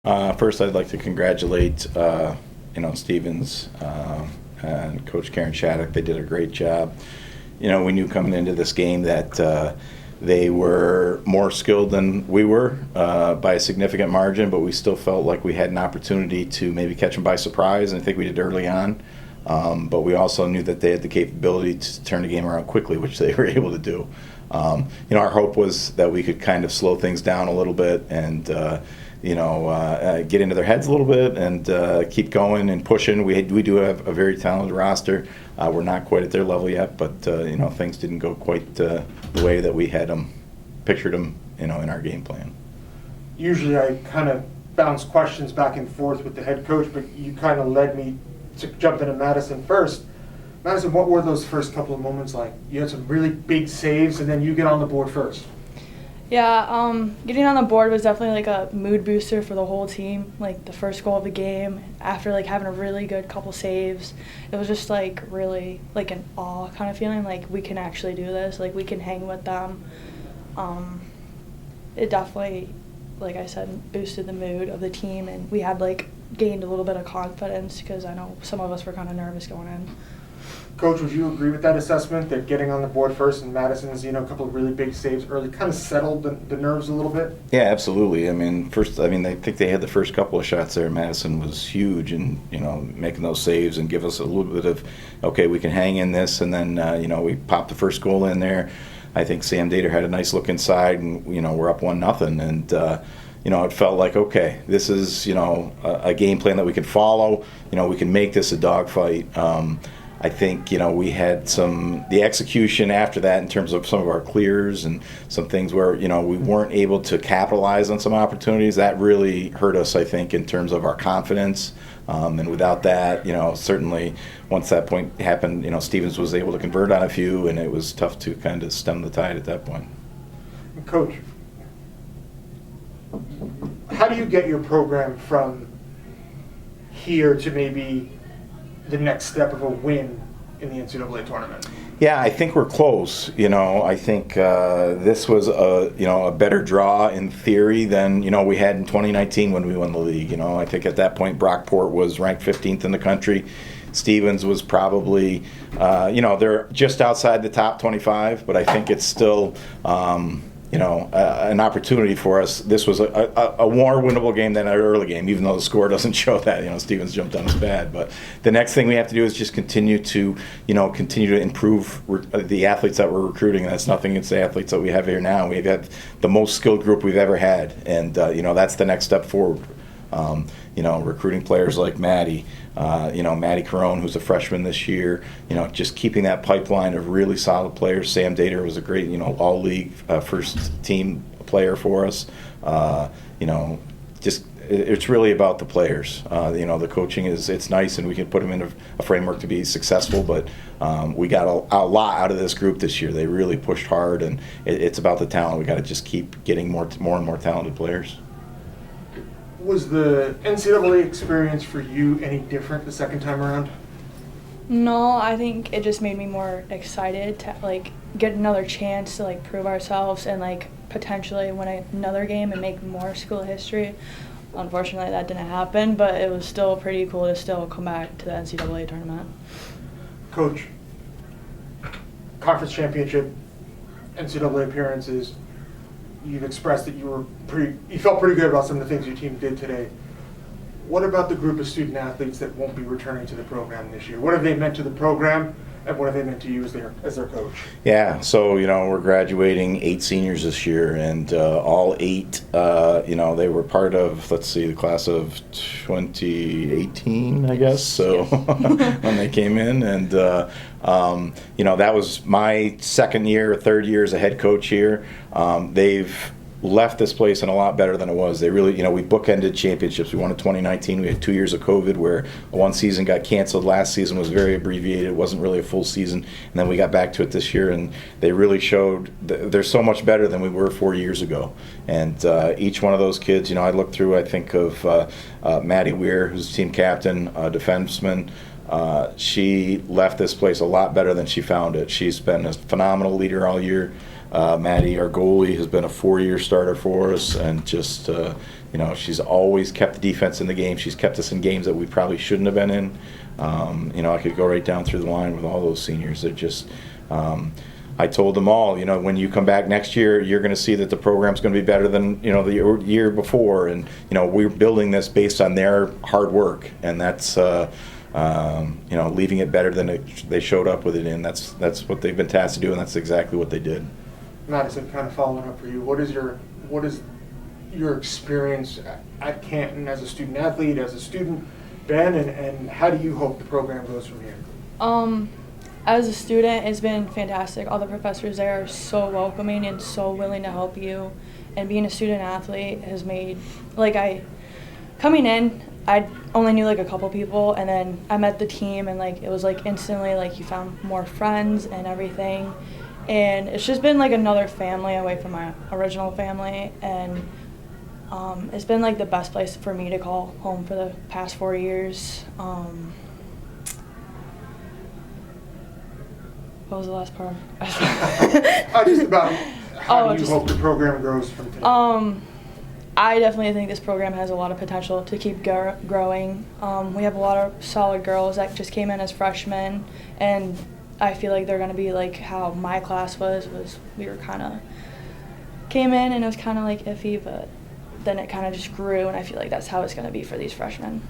First, I'd like to congratulate, Stevens and Coach Karen Shattuck. They did a great job. We knew coming into this game that they were more skilled than we were by a significant margin, but we still felt like we had an opportunity to maybe catch them by surprise, and I think we did early on. But we also knew that they had the capability to turn the game around quickly, which they were able to do. Our hope was that we could kind of slow things down a little bit and get into their heads a little bit and keep going and pushing. We do have a very talented roster. We're not quite at their level yet, but things didn't go quite the way that we had them, pictured them, in our game plan. Usually I kind of bounce questions back and forth with the head coach, but you kind of led me to jump into Madison first. Madison, what were those first couple of moments like? You had some really big saves, and then you get on the board first. Yeah, getting on the board was definitely like a mood booster for the whole team. Like the first goal of the game, after like having a really good couple saves, it was just like really like an awe kind of feeling. Like we can actually do this. Like we can hang with them. It definitely, like I said, boosted the mood of the team, and we had like gained a little bit of confidence because I know some of us were kind of nervous going in. Coach, would you agree with that assessment that getting on the board first and Madison's, a couple of really big saves early kind of settled the nerves a little bit? Yeah, absolutely. I think they had the first couple of shots there. Madison was huge and, making those saves and give us a little bit of, okay, we can hang in this. And then, we popped the first goal in there. I think Sam Dater had a nice look inside and, we're up 1-0. And, it felt like, okay, this is, a game plan that we can follow. We can make this a dogfight. I think, we had the execution after that in terms of some of our clears and some things where, we weren't able to capitalize on some opportunities. That really hurt us, I think, in terms of our confidence. And without that, certainly once that point happened, Stevens was able to convert on a few, and it was tough to kind of stem the tide at that point. Coach, how do you get your program from here to maybe the next step of a win in the NCAA tournament? Yeah, I think we're close. I think this was a better draw in theory than we had in 2019 when we won the league. I think at that point Brockport was ranked 15th in the country. Stevens was probably, they're just outside the top 25, but I think it's still. An opportunity for us. This was a more winnable game than our early game, even though the score doesn't show that. Stevens jumped on us bad. But the next thing we have to do is just continue to improve the athletes that we're recruiting. And that's nothing against the athletes that we have here now. We've got the most skilled group we've ever had, and that's the next step forward. Recruiting players like Maddie Carone, who's a freshman this year, just keeping that pipeline of really solid players. Sam Dater was a great, all-league first team player for us. It's really about the players. The coaching it's nice and we can put them in a framework to be successful, but we got a lot out of this group this year. They really pushed hard, and it's about the talent. We got to just keep getting more and more talented players. Was the NCAA experience for you any different the second time around? No, I think it just made me more excited to get another chance to prove ourselves and potentially win another game and make more school history. Unfortunately, that didn't happen, but it was still pretty cool to still come back to the NCAA tournament. Coach, conference championship, NCAA appearances. You've expressed that you felt pretty good about some of the things your team did today. What about the group of student athletes that won't be returning to the program this year? What have they meant to the program, and what have they meant to you as their coach? Yeah, so we're graduating 8 seniors this year, and all 8, they were part of the class of 2018, I guess. So when they came in, and that was my second year, third year as a head coach here. They've left this place in a lot better than it was. They really, we bookended championships. We won in 2019. We had 2 years of COVID where one season got canceled. Last season was very abbreviated. It wasn't really a full season. And then we got back to it this year, and they really showed they're so much better than we were 4 years ago. And each one of those kids, I look through, I think of Maddie Weir, who's team captain, defenseman, She left this place a lot better than she found it. She's been a phenomenal leader all year. Maddie, our goalie, has been a 4-year starter for us, and just she's always kept the defense in the game. She's kept us in games that we probably shouldn't have been in. I could go right down through the line with all those seniors. They're just. I told them all, when you come back next year, you're going to see that the program's going to be better than the year before, and we're building this based on their hard work, and that's leaving it better than they showed up with it in. That's what they've been tasked to do, and that's exactly what they did. Madison, kind of following up for you, what is your experience at Canton as a student athlete, as a student, Ben, and how do you hope the program goes from here? As a student, it's been fantastic. All the professors there are so welcoming and so willing to help you. And being a student athlete has made, coming in, I only knew a couple people, and then I met the team, and it was instantly you found more friends and everything. And it's just been another family away from my original family, and it's been the best place for me to call home for the past 4 years. What was the last part? Just about how do you hope the program grows from today? I definitely think this program has a lot of potential to keep growing. We have a lot of solid girls that just came in as freshmen, and I feel like they're going to be how my class was we were came in and it was kind of iffy, but then it kind of just grew, and I feel like that's how it's going to be for these freshmen.